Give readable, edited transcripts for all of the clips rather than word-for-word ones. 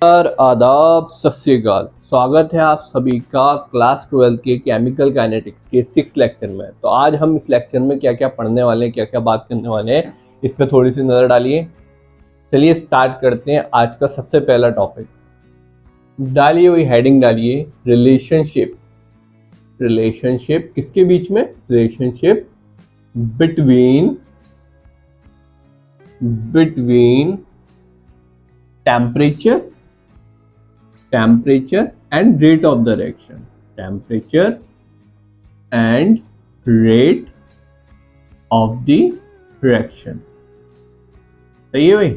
आदाब, सत श्री अकाल। स्वागत है आप सभी का क्लास 12 के केमिकल काइनेटिक्स के 6 लेक्चर में। तो आज हम इस लेक्चर में क्या क्या पढ़ने वाले हैं, क्या क्या बात करने वाले हैं, इस पे थोड़ी सी नजर डालिए। चलिए स्टार्ट करते हैं आज का सबसे पहला टॉपिक। डालिए वही हेडिंग डालिए, रिलेशनशिप। रिलेशनशिप किसके बीच में? Relationship between temperature and rate of the reaction. Temperature and rate of the reaction. सही है भाई?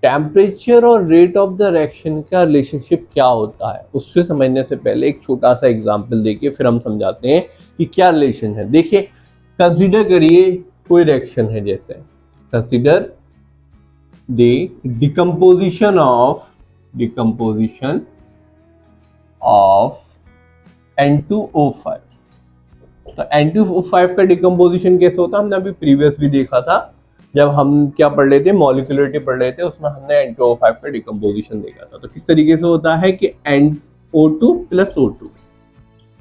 टेम्परेचर और रेट ऑफ द रिएक्शन का रिलेशनशिप क्या होता है, उससे समझने से पहले एक छोटा सा एग्जांपल देखिए, फिर हम समझाते हैं कि क्या रिलेशन है। देखिए, कंसीडर करिए कोई रिएक्शन है, जैसे consider the decomposition of N2O5। तो N2O5 का डिकम्पोजिशन कैसे होता है, हमने अभी प्रीवियस भी देखा था जब हम क्या पढ़ रहे थे, मॉलिक्यूलरिटी पढ़ रहे थे, उसमें हमने N2O5 का डिकम्पोजिशन देखा था। तो किस तरीके से होता है कि NO2 प्लस O2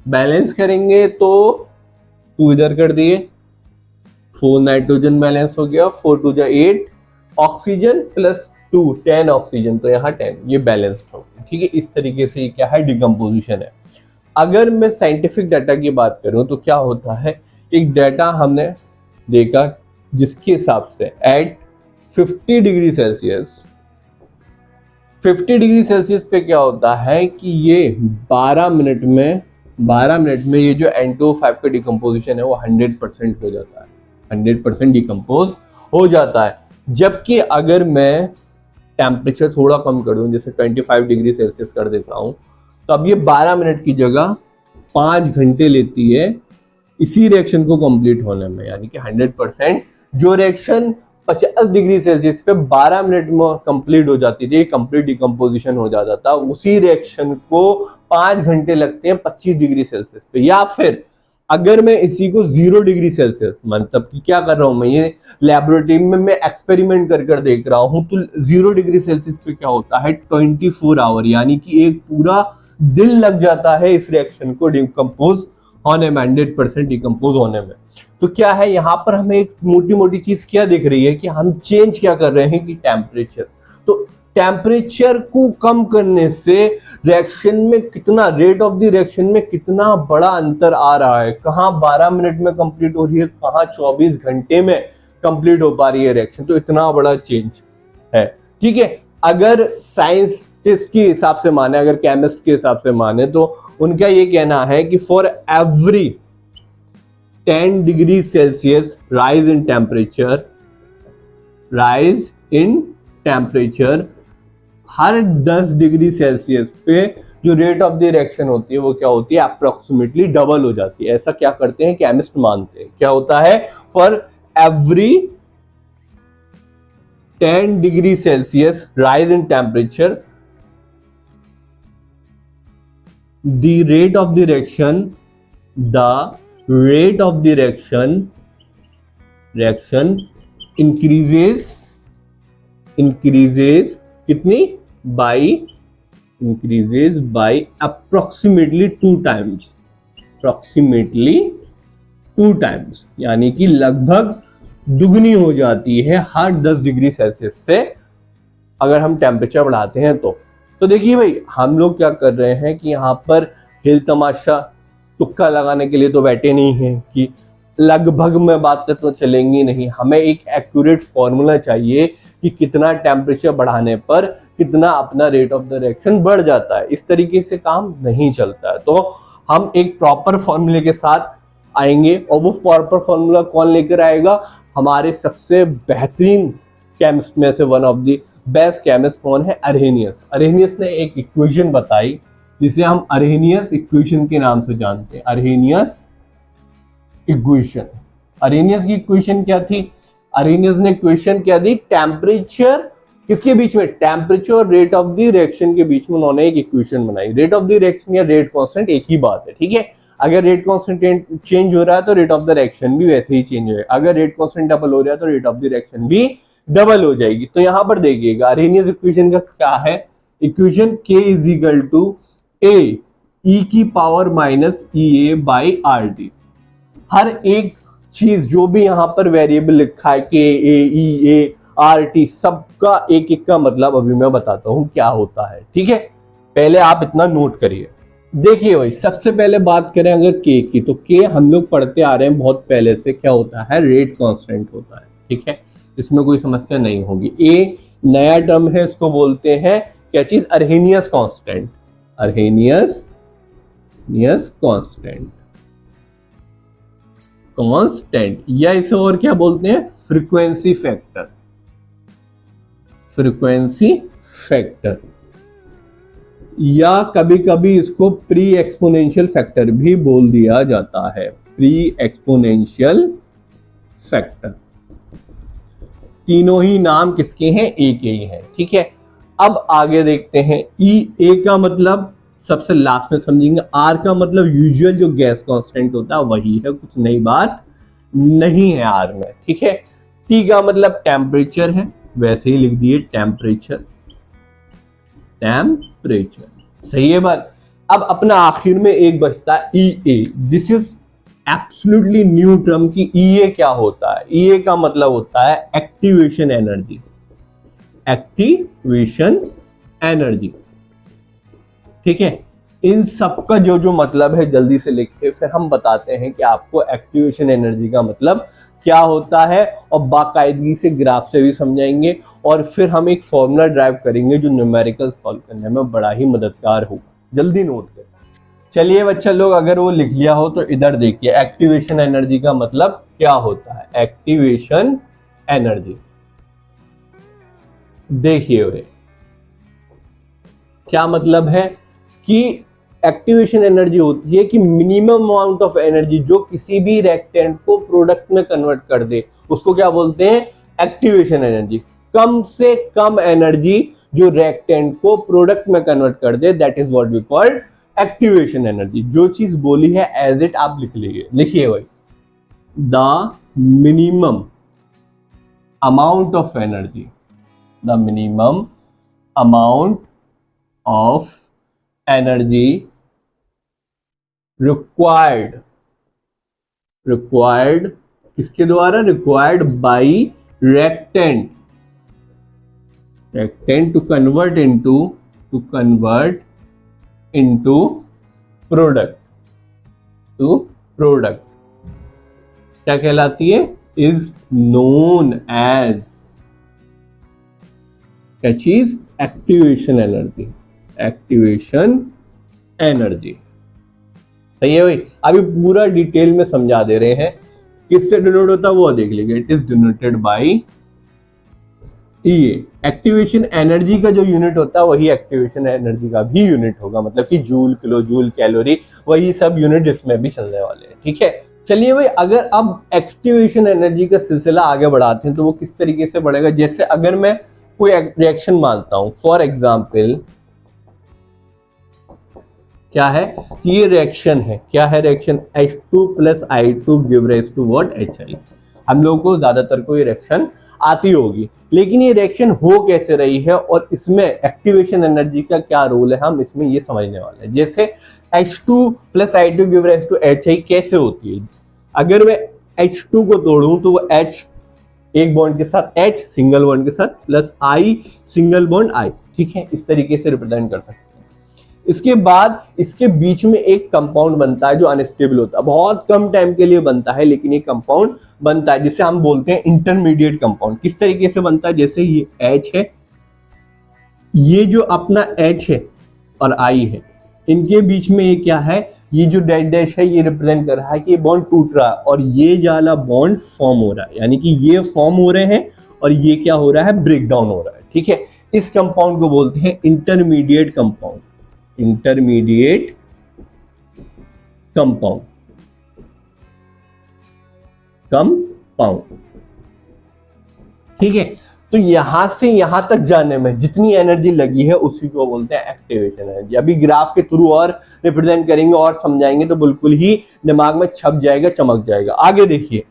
बैलेंस करेंगे तो 2 इधर कर दिए, 4 नाइट्रोजन बैलेंस हो गया, 4 2 जा 8 ऑक्सीजन प्लस 2 10 ऑक्सीजन, तो यहाँ 10 ये बैलेंस्ड हो गया। ठीक है, इस तरीके से ये क्या है, डिकम्पोजिशन है। अगर मैं साइंटिफिक डाटा की बात करूं तो क्या होता है, एक डाटा हमने देखा जिसके हिसाब से एट 50 डिग्री सेल्सियस पे क्या होता है कि ये 12 मिनट में ये जो N2O5 का डिकम्पोजिशन है वो 100% हो जाता है, 100% डिकम्पोज हो जाता है। जबकि अगर मैं टेम्परेचर थोड़ा कम कर दूं, जैसे 25 डिग्री सेल्सियस कर देता हूं, तो अब ये 12 मिनट की जगह 5 घंटे लेती है इसी रिएक्शन को कंप्लीट होने में। यानी कि 100% जो रिएक्शन 50 डिग्री सेल्सियस पे 12 मिनट में कंप्लीट हो जाती थी, कंप्लीट डिकम्पोजिशन हो जाता था, उसी रिएक्शन को 5 घंटे लगते हैं 25 डिग्री सेल्सियस पे। या फिर अगर मैं इसी को 0 डिग्री सेल्सियस, मतलब कि क्या कर रहा हूं मैं, ये लैबोरेटरी में मैं एक्सपेरिमेंट कर देख रहा हूं, तो 0 डिग्री सेल्सियस पे क्या होता है, 24 आवर, यानी कि एक पूरा दिन लग जाता है इस रिएक्शन को डिकम्पोज होने में, 100% डिकम्पोज होने में। तो क्या है, यहाँ पर हमें एक मोटी चीज क्या दिख रही है कि हम चेंज क्या कर रहे हैं कि टेम्परेचर। तो टेम्परेचर को कम करने से रिएक्शन में कितना, रेट ऑफ द रिएक्शन में कितना बड़ा अंतर आ रहा है, कहाँ 12 मिनट में कंप्लीट हो रही है, कहाँ 24 घंटे में कंप्लीट हो पा रही है रिएक्शन। तो इतना बड़ा चेंज है। ठीक है, अगर साइंटिस्ट के हिसाब से माने, अगर केमिस्ट के हिसाब से माने, तो उनका ये कहना है कि for every 10 degree Celsius rise in temperature, her 10 degree Celsius पे जो रेट ऑफ द रिएक्शन होती है वो क्या होती है, अप्रोक्सीमेटली डबल हो जाती है। ऐसा क्या करते हैं केमिस्ट मानते हैं। क्या होता है, for every 10 degree Celsius rise in temperature, the rate of the reaction increases कितनी, increases by approximately 2 times, यानी कि लगभग दुगनी हो जाती है हर 10 डिग्री सेल्सियस से अगर हम टेम्परेचर बढ़ाते हैं तो देखिए भाई, हम लोग क्या कर रहे हैं कि यहाँ पर हिल तमाशा तुक्का लगाने के लिए तो बैठे नहीं हैं कि लगभग में बातें तो चलेंगी नहीं। हमें एक एक्यूरेट फॉर्मूला चाहिए कि कितना टेम्परेचर बढ़ाने पर कितना अपना रेट ऑफ द रिएक्शन बढ़ जाता है। इस तरीके से काम नहीं चलता है। तो हम एक प्रॉपर फॉर्मूले के साथ आएंगे, और वो प्रॉपर फॉर्मूला कौन लेकर आएगा, हमारे सबसे बेहतरीन केमिस्ट में से one of the best chemist कौन है, अरहेनियस। अरहेनियस ने एक इक्वेशन बताई जिसे हम अरहेनियस इक्वेशन के नाम से जानते हैं। अरहेनियस इक्वेशन, अरहेनियस की इक्वेशन क्या थी, अरहेनियस ने इक्वेशन क्या दी, टेम्परेचर किसके बीच में, टेम्परेचर और रेट ऑफ द रिएक्शन के बीच में उन्होंने एक इक्वेशन बनाई। रेट ऑफ द रिएक्शन या रेट कांस्टेंट एक ही बात है, ठीक है। अगर रेट कांस्टेंट चेंज हो रहा है तो रेट ऑफ द रिएक्शन भी वैसे ही चेंज होगा, अगर रेट कांस्टेंट डबल हो रहा है तो रेट ऑफ द रिएक्शन भी डबल हो जाएगी। तो यहां पर देखिएगा अरेनियस इक्वेशन का क्या है, equation k is equal to a e की power minus EA by RT। हर एक चीज जो भी यहां पर वेरिएबल लिखा है k a e a RT सबका एक एक का मतलब अभी मैं बताता हूं क्या होता है, ठीक है। पहले आप इतना नोट करिए। देखिए भाई सबसे पहले बात करें अगर k की, तो k हम लोग पढ़ते आ रहे हैं बहुत पहले से, क्या होता है, रेट कांस्टेंट होता है, ठीक है, इसमें कोई समस्या नहीं होगी। a नया टर्म है, इसको बोलते हैं क्या चीज, अर्हेनियस कांस्टेंट, अर्हेनियस कांस्टेंट, कांस्टेंट, या इसे और क्या बोलते हैं, फ्रीक्वेंसी फैक्टर, फ्रीक्वेंसी फैक्टर, या कभी कभी इसको प्री एक्सपोनेंशियल फैक्टर भी बोल दिया जाता है, प्री एक्सपोनेंशियल फैक्टर। तीनों ही नाम किसके हैं, ए के ही हैं, ठीक है। अब आगे देखते हैं, ए का मतलब सबसे लास्ट में समझेंगे, आर का मतलब यूजुअल जो गैस कांस्टेंट होता है वही है, कुछ नई बात नहीं है आर में, ठीक है। टी का मतलब टेम्परेचर है, वैसे ही लिख दिए टेम्परेचर, टेम्परेचर, सही है बात। अब अपना आखिर में एक बचता है EA, this is absolutely new term की EA क्या होता है, EA का मतलब होता है एक्टिवेशन एनर्जी, एक्टिवेशन एनर्जी, ठीक है। इन सबका जो जो मतलब है जल्दी से लिखिए, फिर हम बताते हैं कि आपको एक्टिवेशन एनर्जी का मतलब क्या होता है, और बाकायदगी से ग्राफ से भी समझाएंगे, और फिर हम एक फॉर्मूला ड्राइव करेंगे जो न्यूमेरिकल सॉल्व करने में बड़ा ही मददगार होगा, जल्दी नोट करें। चलिए बच्चा लोग, अगर वो लिख लिया हो तो इधर देखिए, एक्टिवेशन एनर्जी का मतलब क्या होता है, एक्टिवेशन एनर्जी देखिए हुए क्या मतलब है कि एक्टिवेशन एनर्जी होती है कि मिनिमम अमाउंट ऑफ एनर्जी जो किसी भी रिएक्टेंट को प्रोडक्ट में कन्वर्ट कर दे, उसको क्या बोलते हैं, एक्टिवेशन एनर्जी। कम से कम एनर्जी जो रिएक्टेंट को प्रोडक्ट में कन्वर्ट कर दे, that is what we called activation energy. जो चीज बोली है एज इट आप लिख लीजिए, लिखिए भाई, the minimum amount of energy, the minimum amount of energy required किसके द्वारा, required by reactant to convert into product, क्या कहलाती है, इज नोन एज क्या चीज, एक्टिवेशन एनर्जी, एक्टिवेशन एनर्जी, सही है भाई। अभी पूरा डिटेल में समझा दे रहे हैं, किससे डिनोट होता है वो देख लीजिए, it is denoted by EA। Activation energy का जो यूनिट होता है वही एक्टिवेशन एनर्जी का भी यूनिट होगा, मतलब कि जूल, किलो जूल, कैलोरी, वही सब यूनिट इसमें भी चलने वाले हैं, ठीक है। चलिए भाई, अगर अब एक्टिवेशन एनर्जी का सिलसिला आगे बढ़ाते हैं तो वो किस तरीके से बढ़ेगा, जैसे अगर मैं कोई रिएक्शन मानता हूं, फॉर एग्जाम्पल क्या है कि ये रिएक्शन है, क्या है reaction, H2 plus I2 give rise to what, HI। हम लोगों को ज्यादातर को ये रिएक्शन आती होगी, लेकिन ये रिएक्शन हो कैसे रही है और इसमें एक्टिवेशन एनर्जी का क्या रोल है, हम इसमें ये समझने वाले हैं। जैसे H2 plus I2 give rise to HI कैसे होती है, अगर मैं H2 को तोड़ूं तो वो H एक बॉन्ड के साथ H सिंगल बॉन्ड के साथ plus I single bond I, ठीक है, इस तरीके से रिप्रेजेंट कर सकते हैं। इसके बाद इसके बीच में एक कंपाउंड बनता है जो अनस्टेबल होता है, बहुत कम टाइम के लिए बनता है, लेकिन ये कंपाउंड बनता है जिसे हम बोलते हैं इंटरमीडिएट कंपाउंड। किस तरीके से बनता है, जैसे ये H है, ये जो अपना H है और I है, इनके बीच में ये क्या है, ये जो डैश डैश है ये रिप्रेजेंट कर रहा है कि ये बॉन्ड टूट रहा है और ये वाला बॉन्ड फॉर्म हो रहा है, यानी कि ये फॉर्म हो रहे हैं और ये क्या हो रहा है, ब्रेक डाउन हो रहा है, ठीक है। इस कंपाउंड को बोलते हैं इंटरमीडिएट कंपाउंड, इंटरमीडिएट कंपाउंड, ठीक है। तो यहां से यहां तक जाने में जितनी एनर्जी लगी है उसी को बोलते हैं एक्टिवेशन एनर्जी। अभी ग्राफ के थ्रू और रिप्रेजेंट करेंगे और समझाएंगे तो बिल्कुल ही दिमाग में छप जाएगा, चमक जाएगा। आगे देखिए,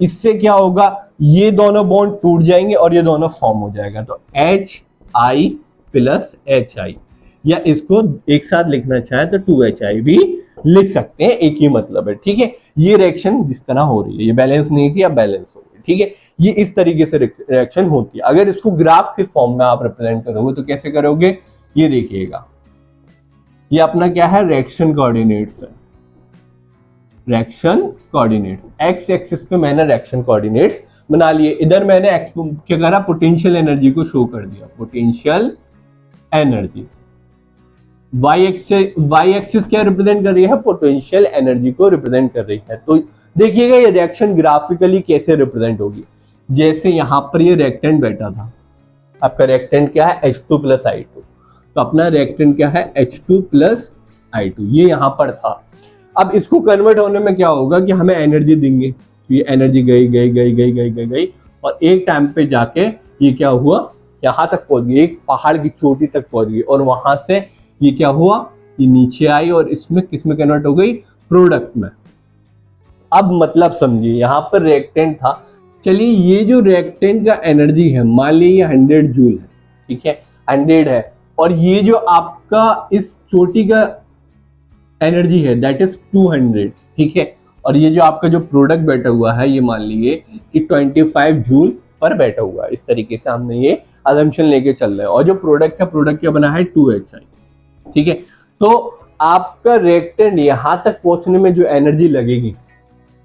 इससे क्या होगा, ये दोनों बॉन्ड टूट जाएंगे और ये दोनों फॉर्म हो जाएगा। तो HI प्लस HI, या इसको एक साथ लिखना चाहे तो 2HI भी लिख सकते हैं, एक ही मतलब है। ठीक है, ये रिएक्शन जिस तरह हो रही है, ये बैलेंस नहीं थी, अब बैलेंस हो गई। ठीक है, ये इस तरीके से रिएक्शन होती है। अगर इसको ग्राफ के फॉर्म में आप रिप्रेजेंट करोगे तो कैसे करोगे, ये देखिएगा, ये अपना क्या है, रिएक्शन कोऑर्डिनेट्स है। रिएक्शन कोऑर्डिनेट्स, एक्स एक्सिस पे मैंने रिएक्शन कोऑर्डिनेट्स बना लिए। इधर मैंने क्या करा, पोटेंशियल एनर्जी को शो कर दिया, पोटेंशियल एनर्जी। वाई एक्सिस क्या रिप्रेजेंट कर रही है, पोटेंशियल एनर्जी को रिप्रेजेंट कर रही है। तो देखिएगा ये रिएक्शन ग्राफिकली कैसे रिप्रेजेंट होगी। जैसे यहां पर ये रिएक्टेंट बैठा था, आपका रिएक्टेंट क्या है, H2 प्लस I2, तो अपना रिएक्टेंट क्या है, H2 प्लस I2, ये यहां पर था। अब इसको कन्वर्ट होने में क्या होगा कि हमें एनर्जी देंगे, तो ये एनर्जी गई गई गई गई गई गई गई और एक टाइम पे जाके ये क्या हुआ, यहां तक पहुंच गई, एक पहाड़ की चोटी तक पहुंच गई, और वहां से ये क्या हुआ, ये नीचे आई और इसमें किस में कन्वर्ट हो गई, प्रोडक्ट में। अब मतलब समझिए, यहां पर रिएक्टेंट था, चलिए ये जो रिएक्टेंट का एनर्जी है, मान लीजिए 100 जूल है, ठीक है, 100 है, और ये जो आपका इस चोटी का एनर्जी है दैट इज 200, ठीक है, और ये जो आपका जो प्रोडक्ट बैठा हुआ है, ये मान लीजिए कि 25 जूल पर बैठा हुआ है। इस तरीके से हमने ये अजम्पशन लेके चल रहे हैं, और जो प्रोडक्ट है, प्रोडक्ट क्या बना है, 2HI, ठीक है। तो आपका रिएक्टेंट यहां तक पहुंचने में जो एनर्जी लगेगी,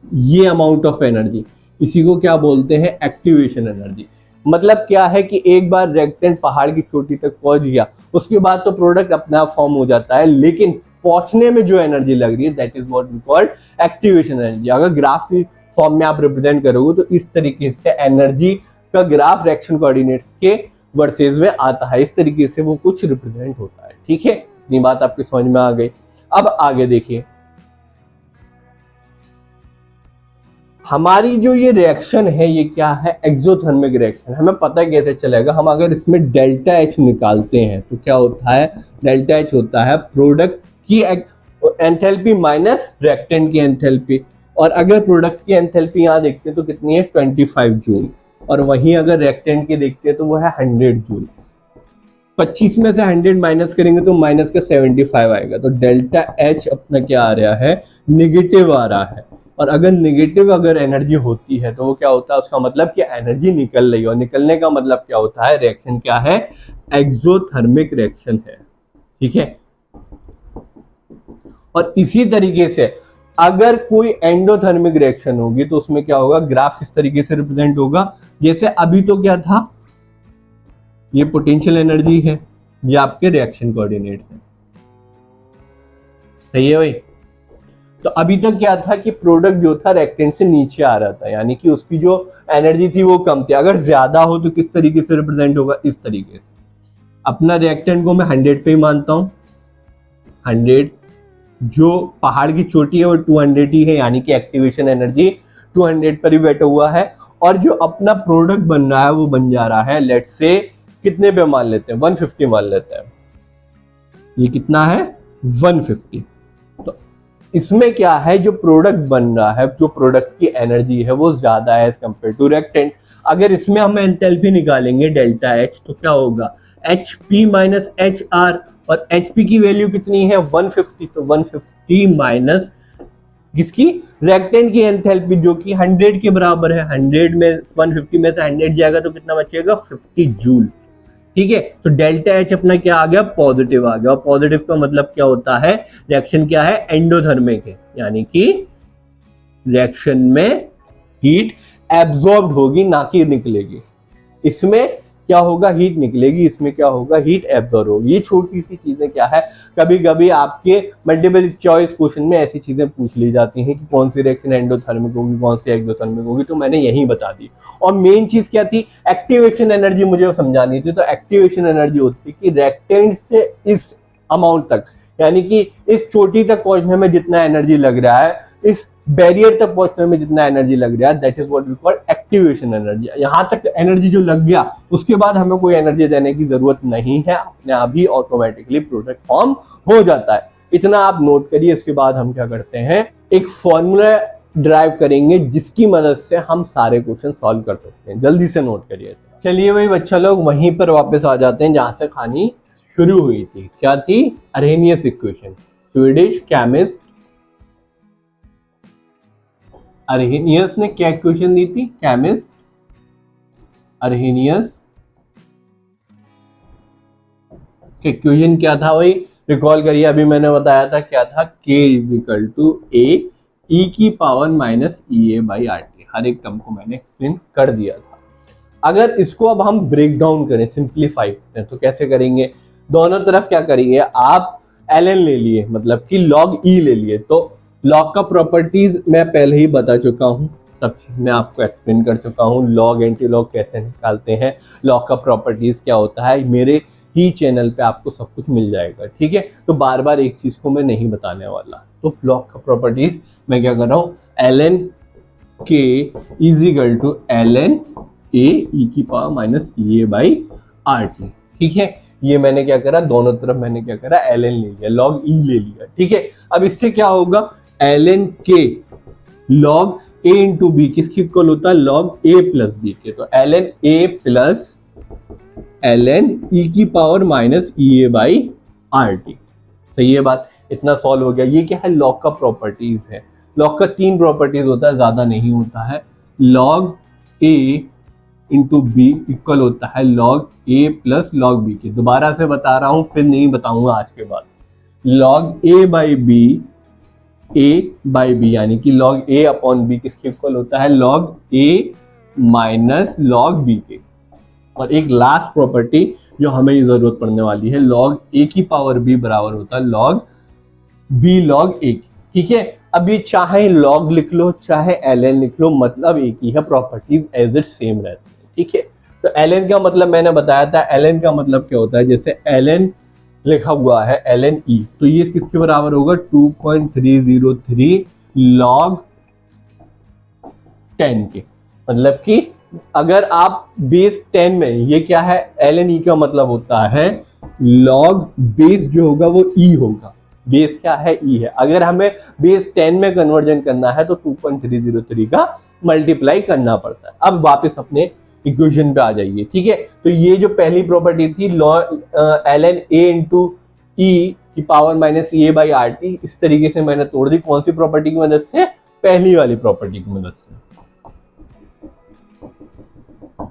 ये अमाउंट ऑफ एनर्जी, इसी को क्या बोलते हैं, एक्टिवेशन एनर्जी। मतलब क्या है कि एक बार रिएक्टेंट पहाड़ की चोटी तक पहुंच गया, उसके बाद तो प्रोडक्ट अपना फॉर्म हो जाता है, लेकिन पहुंचने में जो एनर्जी लग रही है that is what we called activation energy. अगर ग्राफ की फॉर्म में आप रिप्रेजेंट करोगे तो इस तरीके से एनर्जी का ग्राफ रिएक्शन कोऑर्डिनेट्स के वर्सेस में आता है, इस तरीके से वो कुछ रिप्रेजेंट होता है। ठीक है, इतनी बात आपकी समझ में आ गई। अब आगे देखिए, हमारी जो ये रिएक्शन है, ये क्या है, एक्सोथर्मिक रिएक्शन। हमें पता कैसे चलेगा, हम अगर इसमें डेल्टा एच निकालते हैं तो क्या होता है, डेल्टा एच होता है प्रोडक्ट की एंथैल्पी माइनस रिएक्टेंट की एंथैल्पी, और अगर प्रोडक्ट की एंथैल्पी यहाँ देखते हैं तो कितनी है, 25 जूल, और वहीं अगर रिएक्टेंट की देखते हैं तो वो है 100 जूल। 25 में से 100 माइनस करेंगे तो माइनस का 75 आएगा, तो डेल्टा एच अपना क्या आ रहा है, निगेटिव आ रहा है। और अगर निगेटिव अगर एनर्जी होती है तो वो क्या होता है, उसका मतलब कि एनर्जी निकल रही है, और निकलने का मतलब क्या होता है, रिएक्शन क्या है, एक्सोथर्मिक रिएक्शन है। ठीक है, और इसी तरीके से अगर कोई एंडोथर्मिक रिएक्शन होगी तो उसमें क्या होगा, ग्राफ किस तरीके से रिप्रेजेंट होगा, जैसे अभी तो क्या था, ये पोटेंशियल एनर्जी है, ये आपके रिएक्शन कोऑर्डिनेट्स हैं, सही है भाई। तो अभी तक क्या था कि प्रोडक्ट जो था रिएक्टेंट से नीचे आ रहा था, यानी कि उसकी जो एनर्जी थी वो कम थी। अगर ज्यादा हो तो किस तरीके से रिप्रेजेंट होगा, इस तरीके से। अपना रिएक्टेंट को मैं 100 पे ही मानता हूं, 100, जो पहाड़ की चोटी है वो 200 ही है, यानी कि एक्टिवेशन एनर्जी 200 पर ही बैठा हुआ है, और जो अपना प्रोडक्ट बन रहा है वो बन जा रहा है, लेट्स से कितने पे मान लेते हैं, 150 मान लेते हैं, ये कितना है, 150। तो इसमें क्या है, जो प्रोडक्ट बन रहा है, जो प्रोडक्ट की एनर्जी है वो ज्यादा है एज कंपेयर टू रिएक्टेंट। अगर इसमें हम एंथैल्पी निकालेंगे डेल्टा एच तो क्या होगा, HP माइनस HR, और HP की वैल्यू कितनी है, 150, तो 150 माइनस किसकी, रिएक्टेंट की एंथैल्पी जो कि 100 के बराबर है, 100 में 150 में से 100 जाएगा तो कितना बचेगा, 50 जूल। ठीक है, तो डेल्टा एच अपना क्या आ गया, पॉजिटिव आ गया, और पॉजिटिव का मतलब क्या होता है, रिएक्शन क्या है, एंडोथर्मिक है, यानी कि रिएक्शन में हीट एब्जॉर्ब होगी ना कि निकलेगी। इसमें क्या होगा, हीट निकलेगी, इसमें क्या होगा, हीट एब्जॉर्ब होगी। ये छोटी सी चीजें क्या है, कभी कभी आपके मल्टीपल चॉइस क्वेश्चन में ऐसी चीजें पूछ ली जाती हैं कि कौन सी रिएक्शन एंडोथर्मिक होगी, कौन सी एक्सोथर्मिक होगी, तो मैंने यही बता दी। और मेन चीज क्या थी, एक्टिवेशन एनर्जी मुझे समझानी थी। तो एक्टिवेशन एनर्जी होती है कि रिएक्टेंट से इस अमाउंट तक, यानी कि इस चोटी तक पहुंचने में जितना एनर्जी लग रहा है, इस बैरियर तक पहुंचने में जितना एनर्जी लग रहा है that is what we call activation energy. यहां तक एनर्जी जो लग गया उसके बाद हमें कोई एनर्जी देने की जरूरत नहीं है, अपने आप ही ऑटोमेटिकली प्रोडक्ट फॉर्म हो जाता है। इतना आप नोट करिए। इसके बाद हम क्या करते हैं, एक फॉर्मूला ड्राइव करेंगे जिसकी मदद से हम सारे क्वेश्चन सॉल्व कर सकते हैं। जल्दी से नोट करिए। चलिए भाई बच्चा लोग वहीं पर वापस आ जाते हैं जहां से कहानी शुरू हुई थी। क्या थी? Arrhenius equation. Swedish chemist Arrhenius ने क्या इक्वेशन दी थी? केमिस्ट अरहेनियस के इक्वेशन क्या था भाई? रिकॉल करिए, अभी मैंने बताया था क्या था, k is equal to A e की power minus E A by R T. हर एक टर्म को मैंने एक्सप्लेन कर दिया था। अगर इसको अब हम ब्रेक डाउन करें, सिंप्लीफाई करें, तो कैसे करेंगे? दोनों तरफ क्या करिए, आप ln ले लिए, मतलब कि log e ले लिए। तो log का प्रॉपर्टीज मैं पहले ही बता चुका हूं, सब चीज मैं आपको एक्सप्लेन कर चुका हूं। log एंटी लॉग कैसे निकालते हैं, log का प्रॉपर्टीज क्या होता है, मेरे ही चैनल पे आपको सब कुछ मिल जाएगा, ठीक है। तो बार बार एक चीज को मैं नहीं बताने वाला। तो log का प्रॉपर्टीज मैं क्या कर रहा हूँ, ln k is equal to ln a e की power minus E A by R T, ठीक है। ये मैंने क्या करा, दोनों तरफ मैंने क्या करा, ln ले लिया, log e ले लिया, ठीक है। अब इससे क्या होगा, ln k log a into b किसकी इक्वल होता है, log a प्लस बी के। तो ln a plus ln e की power minus E A by R T. सही है बात, इतना सॉल्व हो गया। ये क्या है, log का प्रॉपर्टीज है। log का 3 प्रॉपर्टीज होता है, ज्यादा नहीं होता है। log a into b equal होता है log a plus log b के। दोबारा से बता रहा हूं, फिर नहीं बताऊंगा आज के बाद। log a by b, a by b यानी कि log a अपॉन b किसके इक्वल होता है, log a minus log b के। और एक लास्ट प्रॉपर्टी जो हमें जरूरत पड़ने वाली है, log a की पावर b बराबर होता है log b log a, ठीक है। अब ये चाहे log लिख लो चाहे ln लिख लो, मतलब एक ही है, प्रॉपर्टीज एज इट सेम रहती है, ठीक है। तो ln का मतलब मैंने बताया था, ln का मतलब क्या होता है, जैसे ln लिखा हुआ है ln e, तो ये किसके बराबर होगा, 2.303 log 10 के। मतलब कि अगर आप बेस 10 में, ये क्या है, ln e का मतलब होता है log बेस जो होगा वो e होगा। बेस क्या है, e है। अगर हमें बेस 10 में कन्वर्जन करना है तो 2.303 का मल्टीप्लाई करना पड़ता है। अब वापस अपने इक्वेशन पे आ जाइए, ठीक है। तो ये जो पहली प्रॉपर्टी थी ln a इंटू ई की power minus E A by R T, इस तरीके से मैंने तोड़ दी। कौन सी प्रॉपर्टी की मदद से, पहली वाली प्रॉपर्टी की मदद से,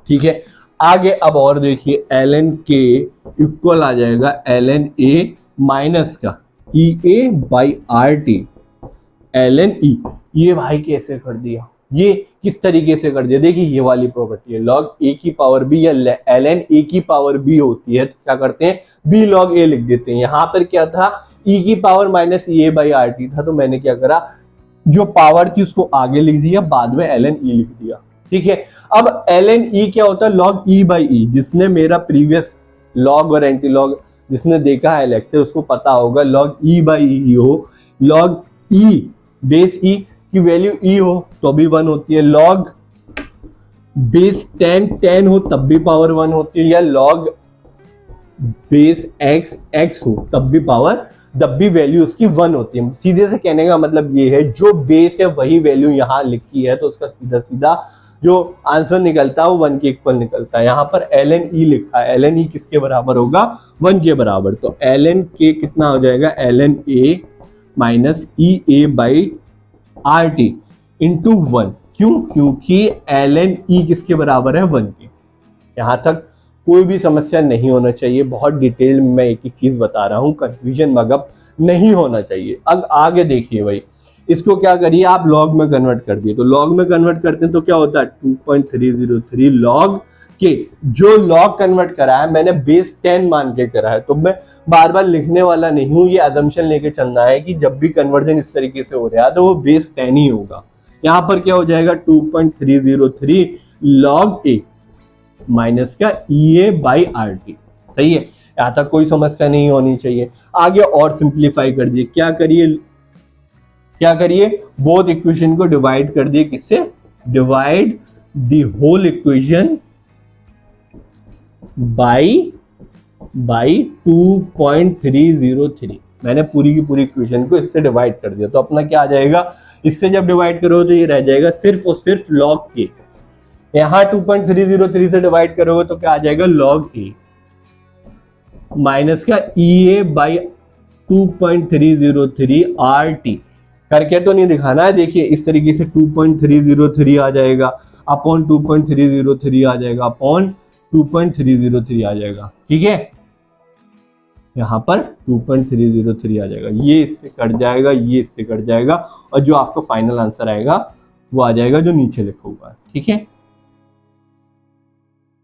ठीक है। आगे अब और देखिए, ln k इक्वल आ जाएगा ln a माइनस का E A by R T ln e। ये भाई कैसे कर दिया, ये किस तरीके से कर दिया, देखिए ये वाली प्रॉपर्टी है, log a की पावर b या ln a की पावर b होती है, तो क्या करते हैं, b log a लिख देते हैं। यहां पर क्या था, e की power minus E A by R T था, तो मैंने क्या करा, जो पावर थी उसको आगे लिख दिया, बाद में ln e लिख दिया, ठीक है। अब ln e क्या होता है, log e बाई e। जिसने मेरा प्रीवियस log और एंटी लॉग जिसने देखा है लेक्चर, उसको पता होगा log e बाई e हो, log e बेस e की वैल्यू e हो तो भी 1 होती है, log बेस 10 हो तब भी पावर 1 होती है, या log बेस x हो तब भी वैल्यू उसकी 1 होती है। सीधे से कहने का मतलब ये है, जो बेस है वही वैल्यू यहाँ लिखी है, तो उसका सीधा सीधा जो आंसर निकलता है वो 1 के इक्वल निकलता है। यहाँ पर ln e लिखा है, ln e किसके बराबर होगा, 1 के बराबर। तो ln k कितना हो जाएगा, ln a minus E A by R T into 1। क्यों, क्योंकि ln e किसके बराबर है, 1 के। यहाँ तक कोई भी समस्या नहीं होना चाहिए, बहुत डिटेल में मैं एक एक चीज बता रहा हूँ, कंफ्यूजन मगअप नहीं होना चाहिए। अब आगे देखिए भाई, इसको क्या करिए आप, लॉग में कन्वर्ट कर दिए। तो लॉग में कन्वर्ट करते हैं तो क्या होता है, 2.303 लॉग के। जो लॉग कन्वर्ट करा है मैंने बेस 10 मान के करा है, तो मैं बार बार लिखने वाला नहीं हूं, ये अजम्पशन लेके चलना है कि जब भी कन्वर्जन इस तरीके से हो रहा है तो वो बेस 10 ही होगा। यहाँ पर क्या हो जाएगा, 2.303 लॉग ए माइनस का E A by R T. सही है, यहाँ तक कोई समस्या नहीं होनी चाहिए। आगे और सिंप्लीफाई कर दिए, क्या करिए, क्या करिए, बोथ इक्वेशन को डिवाइड कर दिए, किससे, divide the whole equation by 2.303। मैंने पूरी की पूरी इक्वेशन को इससे डिवाइड कर दिया, तो अपना क्या आ जाएगा, इससे जब डिवाइड करो तो ये रह जाएगा सिर्फ और सिर्फ log k। यहां 2.303 से डिवाइड करोगे तो क्या आ जाएगा, log a माइनस का EA बाई 2.303 RT। करके तो नहीं दिखाना है, देखिए इस तरीके से 2.303 आ जाएगा अपॉन 2.303 आ जाएगा अपॉन 2.303 आ जाएगा, ठीक है। यहाँ पर 2.303 आ जाएगा, ये इससे कट जाएगा, ये इससे कट जाएगा, और जो आपका फाइनल आंसर आएगा वो आ जाएगा जो नीचे लिखा हुआ है, ठीक है।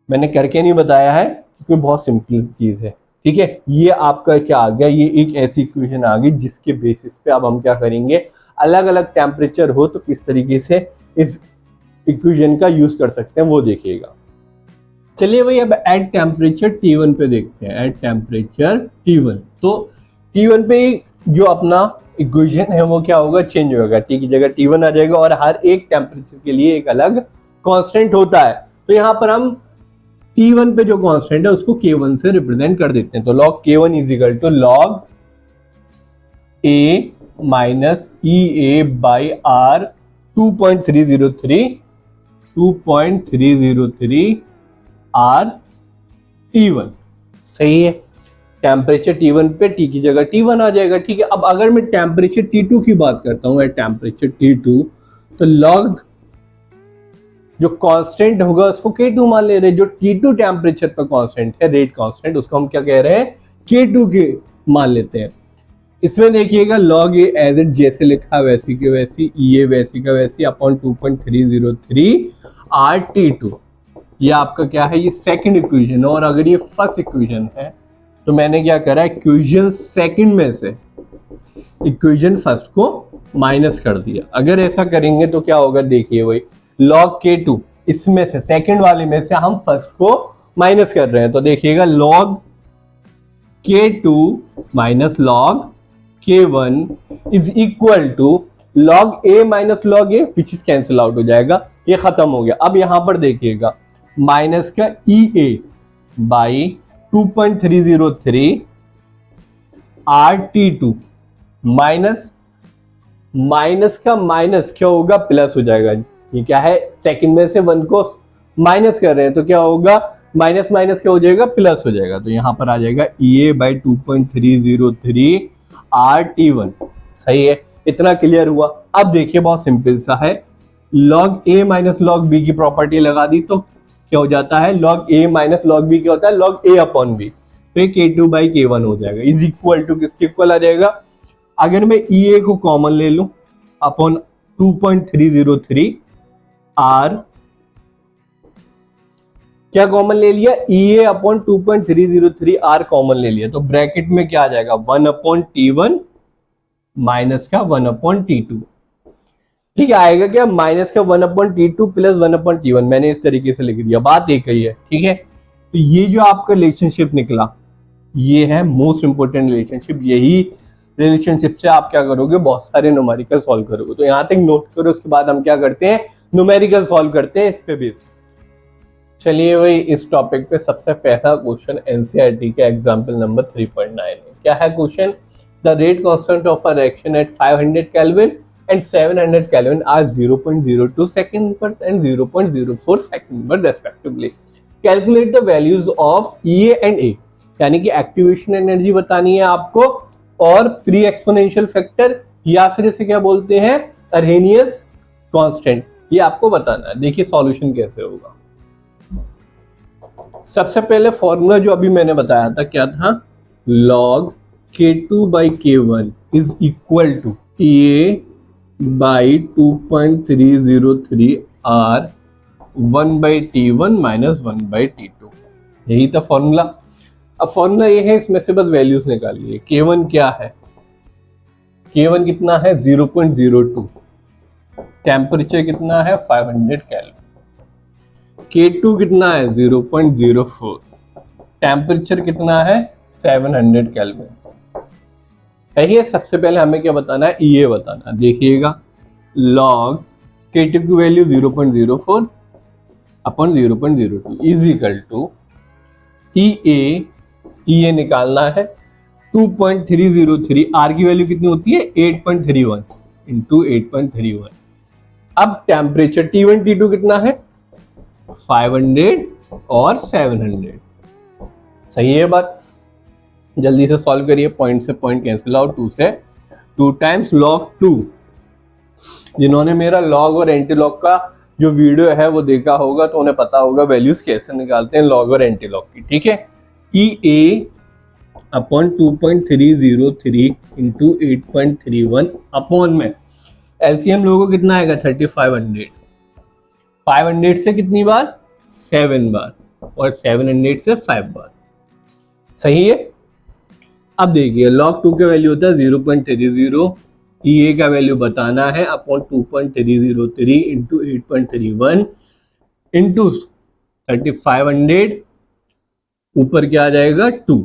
मैंने करके नहीं बताया है क्योंकि बहुत सिंपल चीज है, ठीक है। ये आपका क्या आ गया, ये एक ऐसी इक्वेशन आ गई जिसके बेसिस पे अब हम क्या करेंगे, अलग अलग टेम्परेचर हो तो किस तरीके से इस इक्वेशन का यूज कर सकते हैं वो देखिएगा। चलिए भाई अब एट टेम्परेचर T1 पे देखते हैं, एट टेम्परेचर T1। तो T1 पे जो अपना इक्वेशन है वो क्या होगा, चेंज होगा, T की जगह T1 आ जाएगा, और हर एक टेम्परेचर के लिए एक अलग कांस्टेंट होता है। तो यहाँ पर हम T1 पे जो कांस्टेंट है उसको K1 से रिप्रेजेंट कर देते हैं। तो log K1 is equal to log A minus EA by R 2.303 R T1, सही है। टेम्परेचर T1 पे T की जगह T1 आ जाएगा, ठीक है। अब अगर मैं टेम्परेचर T2 की बात करता हूं, टेम्परेचर T2, तो log जो कांस्टेंट होगा उसको K2 मान ले रहे हैं। जो T2 टेम्परेचर पर कांस्टेंट है, रेट कांस्टेंट, उसको हम क्या कह रहे हैं, K2 के मान लेते हैं। इसमें देखिएगा log A एज इट जैसे लिखा वैसी के वैसी, EA वैसी का वैसी अपॉन 2.303 R T2। ये आपका क्या है, ये सेकंड इक्वेशन है, और अगर ये फर्स्ट इक्वेशन है तो मैंने क्या करा, इक्वेशन सेकंड में से इक्वेशन फर्स्ट को माइनस कर दिया। अगर ऐसा करेंगे तो क्या होगा, देखिए वही log K2, इसमें से सेकंड वाले में से हम फर्स्ट को माइनस कर रहे हैं, तो देखिएगा log K2 minus log K1 is equal to log A minus log A, which is cancel out हो जाएगा, ये खत्म हो गया। अब यहां पर देखिएगा माइनस का EA by 2.303 RT2 minus minus का माइनस क्या होगा, प्लस हो जाएगा। ये क्या है, सेकंड में से 1 को माइनस कर रहे हैं तो क्या होगा, माइनस माइनस क्या हो जाएगा, प्लस हो जाएगा। तो यहां पर आ जाएगा EA बाई 2.303 RT1, सही है। इतना क्लियर हुआ। अब देखिए बहुत सिंपल सा है, log A minus log B की प्रॉपर्टी लगा दी तो क्या हो जाता है, log A minus log B क्या होता है, log A अपॉन B, तो ये K2 बाई K1 हो जाएगा, इज इक्वल टू किसके इक्वल आ जाएगा। अगर मैं EA को कॉमन ले लूं अपॉन 2.303 R, क्या कॉमन ले लिया, EA अपॉन 2.303 R कॉमन ले लिया, तो ब्रैकेट में क्या आ जाएगा, 1 अपॉन T1 माइनस का 1 अपॉन T2, ठीक है। आएगा क्या, माइनस का 1 upon T2 plus 1 upon T1, मैंने इस तरीके से लिख दिया, बात एक ही है, ठीक है। तो ये जो आपका रिलेशनशिप निकला, ये है मोस्ट इंपोर्टेंट रिलेशनशिप। यही रिलेशनशिप से आप क्या करोगे, बहुत सारे न्यूमेरिकल सॉल्व करोगे। तो यहाँ तक नोट करो, उसके बाद हम क्या करते हैं, न्यूमेरिकल सॉल्व करते हैं इस पे बेस। चलिए भाई इस टॉपिक पे सबसे पहला क्वेश्चन एनसीईआरटी का एग्जाम्पल नंबर 3.9 है। क्या है question, the rate constant of a reaction at 500 kelvin and 700 Kelvin are 0.02 second per and 0.04 second per respectively. Calculate the values of EA and A, यानी कि एक्टिवेशन एनर्जी बतानी है आपको और प्री एक्सपोनेंशियल फैक्टर, या फिर इसे क्या बोलते हैं, अर्हेनियस कांस्टेंट, ये आपको बताना है। देखिए सॉल्यूशन कैसे होगा। सबसे पहले फॉर्मूला जो अभी मैंने बताया था क्या था, log K2 by K1 is equal to EA by 2.303 R 1 by T1 minus 1 by T2, यही था फॉर्मूला। अब फॉर्मूला ये है, इसमें से बस वैल्यूज निकालिए। K1 क्या है, K1 कितना है 0.02, टेम्परेचर कितना है 500 केल्विन, K2 कितना है 0.04, टेम्परेचर कितना है 700 केल्विन। है। सबसे पहले हमें क्या बताना है, ये बताना है। देखिएगा log K2 की value 0.04 upon 0.02 is equal to EA निकालना है 2.303, R की वैल्यू कितनी होती है 8.31 इंटू 8.31। अब टेम्परेचर T1 T2 कितना है 500 और 700। सही है बात, जल्दी से सॉल्व करिए, पॉइंट से पॉइंट कैंसिल आउट, 2 से 2 टाइम्स log 2। जिन्होंने मेरा लॉग और एंटी लॉग का जो वीडियो है वो देखा होगा तो उन्हें पता होगा वैल्यूज कैसे निकालते हैं लॉग और एंटी लॉग की, ठीक है। EA अपॉन 2.303 इंटू 8.31 अपॉन में एलसीएम लोगों को कितना आएगा 3500। 500 से कितनी बार 7 बार और 700 से 5 बार। सही है। अब देखिए log 2 का वैल्यू होता है 0.30, EA का वैल्यू बताना है अपॉन 2.303 इंटू 8.31 इंटू 3500, ऊपर क्या आ जाएगा 2।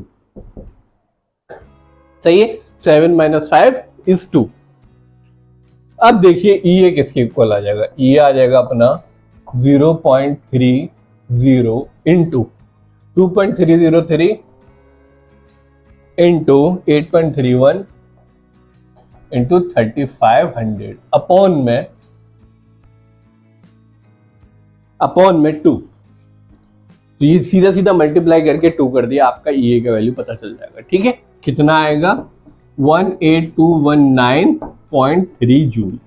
सही है, 7 - 5 इज 2। अब देखिए EA किसके इक्वल आ जाएगा, EA आ जाएगा अपना 0.30 इंटू 2.303 इंटू 8.31 इंटू 3500 अपॉन में 2। तो ये सीधा सीधा मल्टीप्लाई करके 2 कर दिया, आपका EA का वैल्यू पता चल जाएगा, ठीक है। कितना आएगा 18219.3 जूल।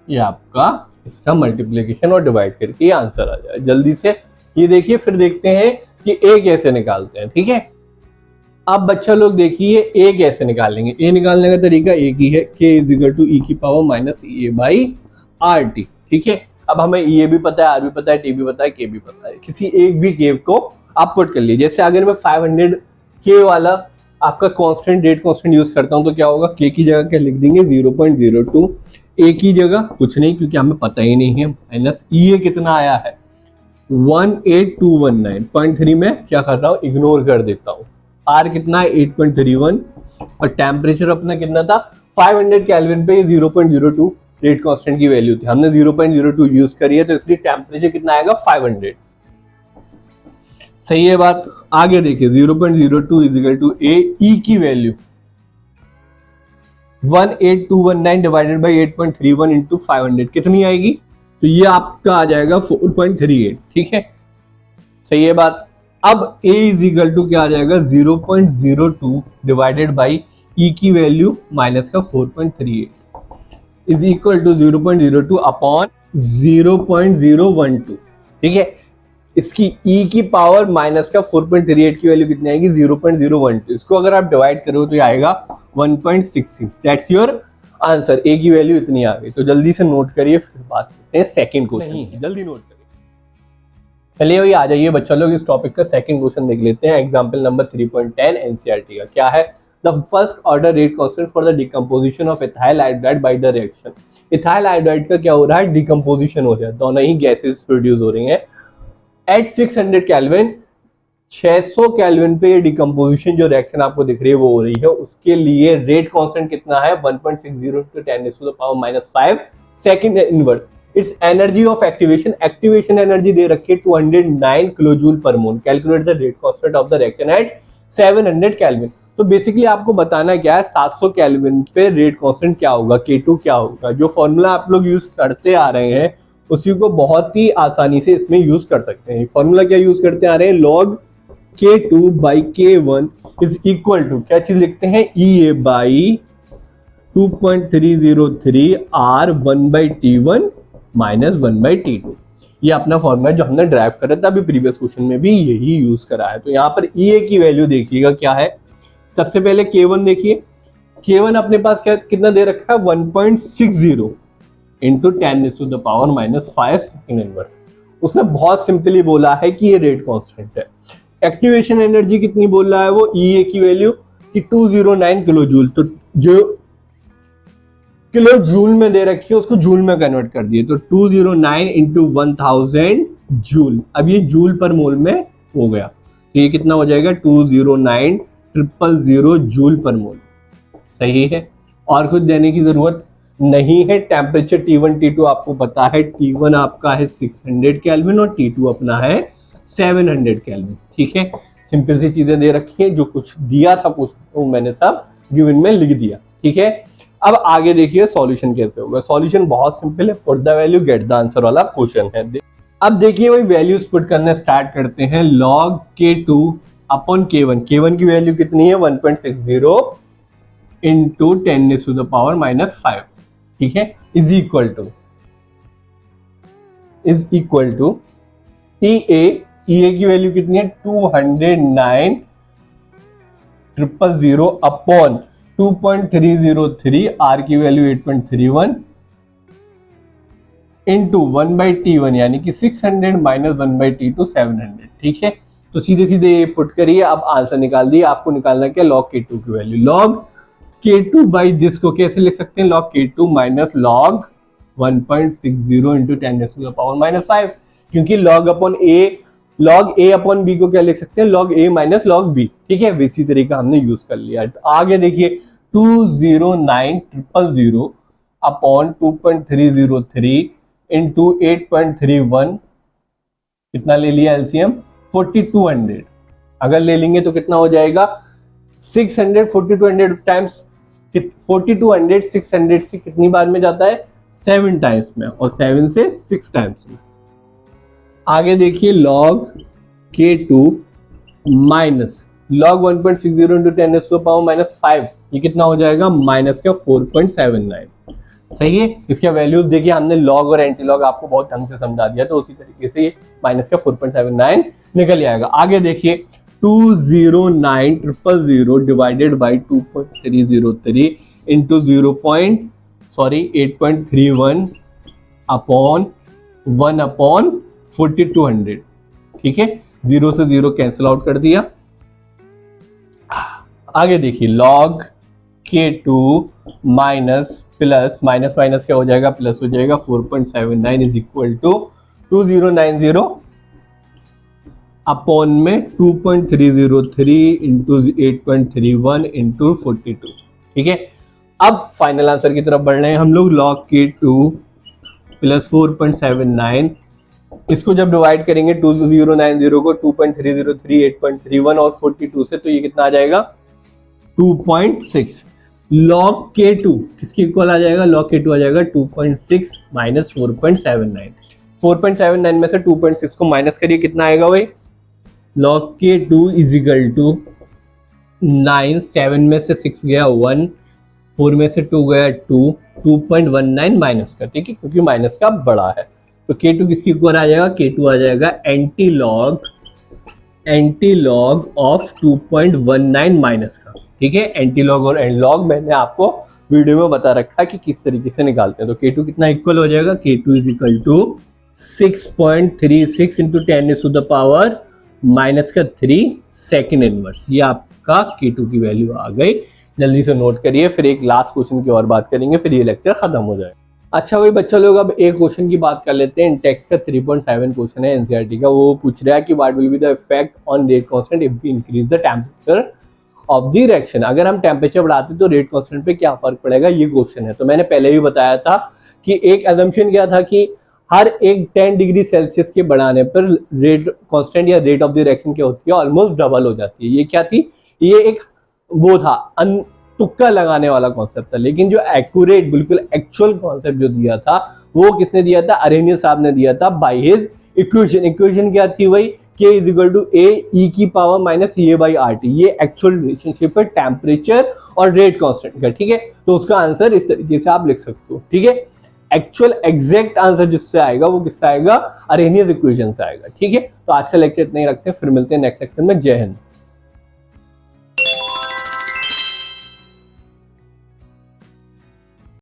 ये आपका इसका मल्टीप्लिकेशन और डिवाइड करके ये आंसर आ जाएगा। जल्दी से ये देखिए, फिर देखते हैं कि A कैसे निकालते हैं, ठीक है। अब बच्चा लोग देखिए A कैसे निकालेंगे। A निकालने का तरीका एक ही है, K = E की पावर माइनस EA/RT, ठीक है। अब हमें EA भी पता है, R भी पता है, T भी पता है, K भी पता है। किसी एक भी K को आप पुट कर लीजिए। जैसे अगर मैं 500K वाला आपका कांस्टेंट रेट कांस्टेंट यूज करता हूं तो क्या होगा, K की जगह क्या लिख देंगे 0.02, A की जगह कुछ नहीं क्योंकि हमें पता ही नहीं है, माइनस EA कितना आया है 18219.3 में क्या कर रहा हूँ इग्नोर कर देता हूँ। R कितना है 8.31 और टेम्परेचर अपना कितना था 500 केल्विन पे, 0.02 रेट कांस्टेंट की वैल्यू थी, हमने 0.02 यूज करी है तो इसलिए टेम्परेचर कितना आएगा 500। सही है बात। आगे देखिए 0.02 = A, E की वैल्यू 18219 डिवाइडेड बाई 8.31 इंटू 500 कितनी आएगी, तो ये आपका आ जाएगा 4.38, ठीक है। सही है बात। अब A = क्या आ जाएगा 0.02 डिवाइडेड बाई E की वैल्यू माइनस का 4.38 इज इक्वल टू 0.02 अपॉन 0.012, ठीक है। इसकी E की पावर माइनस का 4.38 की वैल्यू कितनी आएगी 0.012। इसको अगर आप डिवाइड करो तो ये आएगा 1.66। That's your answer. A की वैल्यू इतनी आ गई। तो जल्दी से नोट करिए, फिर बात करते हैं सेकंड क्वेश्चन। जल्दी नोट करिए। चलिए भाई आ जाइए बच्चा लोग, इस टॉपिक का सेकंड क्वेश्चन देख लेते हैं। एग्जांपल नंबर 3.10 एनसीईआरटी का क्या है, the first order rate constant for the decomposition of ethyl iodide by the reaction. Ethyl iodide का क्या हो रहा है, डिकम्पोजिशन हो रहा है, दोनों ही गैसेस प्रोड्यूस हो रही हैं एट 600 केल्विन। 600 केल्विन पे ये डिकम्पोजिशन जो रिएक्शन आपको दिख रही है वो हो रही है, उसके लिए रेट कांस्टेंट कितना है 1.60 × 10⁻⁵ second inverse. It's energy of activation, activation energy दे रखी है 209 kilojoule per mole. Calculate the rate constant of the reaction at 700 kelvin. तो बेसिकली आपको बताना क्या है 700 केल्विन पे रेट कांस्टेंट क्या होगा, K2 क्या होगा। जो फॉर्मूला आप लोग यूज करते आ रहे हैं उसी को बहुत ही आसानी से इसमें यूज कर सकते हैं। फॉर्मूला क्या यूज करते आ रहे हैं, log K2/K1 is equal to क्या चीज लिखते हैं EA/2.303 R 1/T1 minus 1/T2। ये अपना फॉर्मूला जो हमने ड्राइव करा था अभी प्रीवियस क्वेश्चन में भी यही यूज करा है। तो यहाँ पर EA की वैल्यू देखिएगा क्या है। सबसे पहले K1 देखिए, K1 अपने पास क्या कितना दे रखा है 1.60 इंटू 10⁻⁵ सेकंड इनवर्स। उसने बहुत सिंपली बोला है कि ये रेट कांस्टेंट है। एक्टिवेशन एनर्जी कितनी बोल रहा है वो, EA की वैल्यू कि 209 किलोजूल। तो जो किलो जूल में दे रखी है उसको जूल में कन्वर्ट कर दिए, तो 209 इंटू 1000 जूल। अब ये जूल पर मोल में हो गया तो ये कितना हो जाएगा 209,000 जूल पर मोल। सही है, और कुछ देने की जरूरत नहीं है। टेम्परेचर T1 T2 आपको पता है, T1 आपका है 600 केल्विन और T2 अपना है 700 केल्विन। ठीक है, सिंपल सी चीजें दे रखी है, जो कुछ दिया था कुछ तो मैंने सब गिवन में लिख दिया। ठीक है, अब आगे देखिए सॉल्यूशन कैसे होगा। सॉल्यूशन बहुत सिंपल है, put the value get the answer वाला क्वेश्चन है। अब देखिए वही वैल्यूज पुट करना स्टार्ट करते हैं। log K2 upon K1, K1 की वैल्यू कितनी है 1.60 इंटू 10⁻⁻⁵, ठीक है, इज इक्वल टू EA की वैल्यू कितनी है 209,000 अपॉन 2.303, R की वैल्यू 8.31 इंटू 1/T1 यानी कि 600 माइनस 1/T2 700। ठीक है, तो सीधे सीधे ये पुट करिए, अब आंसर निकाल दिए। आपको निकालना क्या, log K2 की value. log K2 by this को कैसे लिख सकते हैं, log K2 minus log 1.60 into 10⁻⁻⁵, क्योंकि log A अपॉन B को क्या लिख सकते हैं, log A minus log B। ठीक है, इसी तरीका हमने यूज कर लिया। आगे देखिए 209,000 अपॉन 2.303 इंटू 8.31, कितना ले लिया एलसीएम 4200। अगर ले लेंगे तो कितना हो जाएगा 600, 4200 टाइम्स 4200 600 से कितनी बार में जाता है 7 टाइम्स में, और 7 से 6 टाइम्स में। आगे देखिए log K2 minus log 1.60 into 10⁻⁻⁵, ये कितना हो जाएगा माइनस का 4.79। सही है, इसका वैल्यूज देखिए हमने लॉग और एंटी लॉग आपको बहुत ढंग से समझा दिया, तो उसी तरीके से ये माइनस का 4.79 निकल आएगा। आगे देखिए 209,000 डिवाइडेड बाई 2.303 इंटू 8.31 अपॉन 1/4200। ठीक है, 0 से 0 कैंसिल आउट कर दिया। आगे देखिए log K2 minus plus minus minus क्या हो जाएगा, प्लस हो जाएगा 4.79 इज इक्वल टू 2090 अपॉन में 2.303 इंटू 8.31 इंटू 42। ठीक है, अब फाइनल आंसर की तरफ बढ़ रहे हैं हम लोग। log K2 प्लस 4.79, इसको जब डिवाइड करेंगे 2090 को 2.303 8.31 और 42 से, तो ये कितना आ जाएगा 2.6। log K2 किसके इक्वल आ जाएगा, log K2 आ जाएगा 2.6 माइनस 4.79। 4.79 में से 2.6 को माइनस करिए, कितना आएगा भाई, log K2 is equal to 9, 7 में से 6 गया 1, 4 में से 2 गया 2, 2.19 माइनस का। ठीक है, क्योंकि माइनस का बड़ा है, तो K2 किसके इक्वल आ जाएगा, K2 आ जाएगा एंटी लॉग ऑफ 2.19 माइनस का। ठीक है, एंटी लॉग और एंड लॉग मैंने आपको वीडियो में बता रखा है कि किस तरीके से निकालते हैं। तो K2 कितना इक्वल हो जाएगा, K2 is equal to 6.36 into 10⁻⁻³ second inverse. ये आपका K2 की वैल्यू आ गई। जल्दी से नोट करिए, फिर एक लास्ट क्वेश्चन की और बात करेंगे, फिर ये लेक्चर खत्म हो जाएगा। अच्छा भाई बच्चा लोग, अब एक क्वेश्चन की बात कर लेते हैं। टेक्स्ट का 3.7 क्वेश्चन है एनसीईआरटी का। वो पूछ रहा है कि what will be the effect on rate constant if we increase the temperature of the reaction. अगर हम टेम्परेचर बढ़ाते तो रेट कांस्टेंट पे क्या फर्क पड़ेगा, ये क्वेश्चन है। तो मैंने पहले भी बताया था कि एक अजम्पशन क्या था कि हर एक 10 डिग्री सेल्सियस के बढ़ाने पर रेट कांस्टेंट या रेट ऑफ द रिएक्शन क्या होती है, ऑलमोस्ट डबल हो जाती है। ये क्या थी, ये एक वो था तुक्का लगाने वाला कॉन्सेप्ट था, लेकिन जो एक्यूरेट बिल्कुल एक्चुअल कॉन्सेप्ट जो दिया था वो किसने दिया था, अरेनियस साहब ने दिया था बाय हिज इक्वेशन। इक्वेशन क्या थी भाई, K is equal to A e की power minus A by RT। ये एक्चुअल रिलेशनशिप है टेम्परेचर और रेट कांस्टेंट का। ठीक है, तो उसका आंसर इस तरीके से आप लिख सकते हो। ठीक है, एक्चुअल एग्जैक्ट आंसर जिससे आएगा वो किससे आएगा, अरेनियस इक्वेशन से आएगा। ठीक है, तो आज का लेक्चर इतना ही रखते हैं, फिर मिलते हैं नेक्स्ट लेक्चर में। जय हिंद।